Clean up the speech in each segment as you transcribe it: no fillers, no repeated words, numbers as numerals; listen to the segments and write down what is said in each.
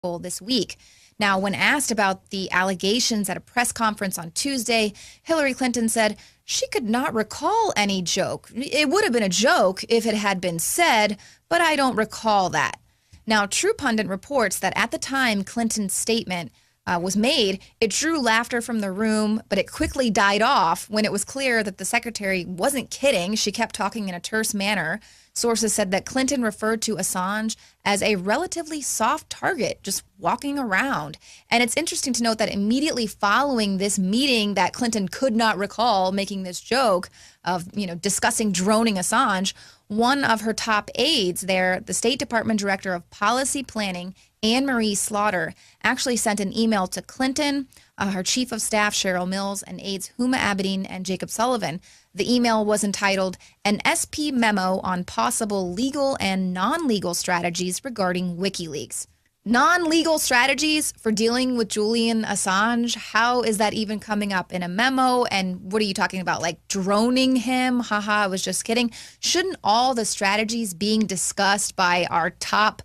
this week. Now, when asked about the allegations at a press conference on Tuesday, Hillary Clinton said she could not recall any joke. It would have been a joke if it had been said, but I don't recall that. Now, True Pundit reports that at the time Clinton's statement was made, it drew laughter from the room, but it quickly died off when it was clear that the secretary wasn't kidding. She kept talking in a terse manner. Sources said that Clinton referred to Assange as a relatively soft target, just walking around. And it's interesting to note that immediately following this meeting that Clinton could not recall making this joke of, discussing droning Assange, one of her top aides there, the State Department Director of Policy Planning, Anne-Marie Slaughter, actually sent an email to Clinton, her Chief of Staff, Cheryl Mills, and aides Huma Abedin and Jacob Sullivan. The email was entitled, "An SP Memo on Possible Legal and Non-Legal Strategies Regarding WikiLeaks." Non-legal strategies for dealing with Julian Assange? How is that even coming up in a memo? And what are you talking about? Like droning him? Haha, I was just kidding. Shouldn't all the strategies being discussed by our top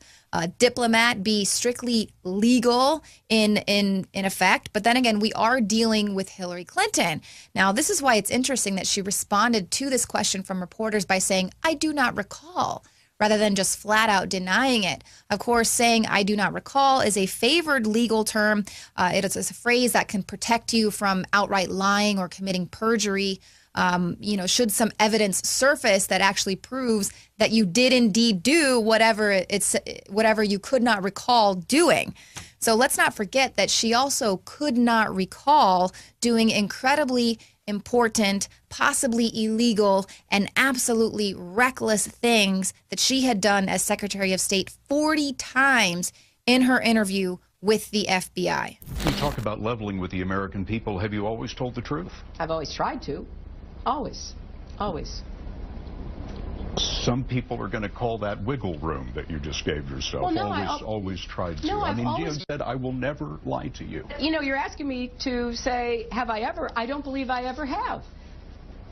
diplomat be strictly legal in effect? But then again, we are dealing with Hillary Clinton. Now, this is why it's interesting that she responded to this question from reporters by saying, "I do not recall," rather than just flat out denying it. Of course, saying "I do not recall" is a favored legal term. It is a phrase that can protect you from outright lying or committing perjury. Should some evidence surface that actually proves that you did indeed do whatever you could not recall doing. So let's not forget that she also could not recall doing incredibly important, possibly illegal, and absolutely reckless things that she had done as Secretary of State 40 times in her interview with the FBI. You talk about leveling with the American people. Have you always told the truth? I've always tried to. Always. Always. Some people are going to call that wiggle room that you just gave yourself. Well, no, always tried to. No, you said, "I will never lie to you." You're asking me to say, have I ever? I don't believe I ever have.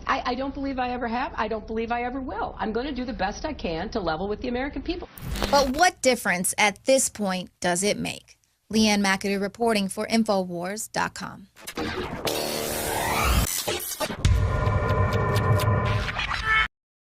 I don't believe I ever have. I don't believe I ever will. I'm going to do the best I can to level with the American people. But what difference at this point does it make? Leanne McAdoo reporting for Infowars.com.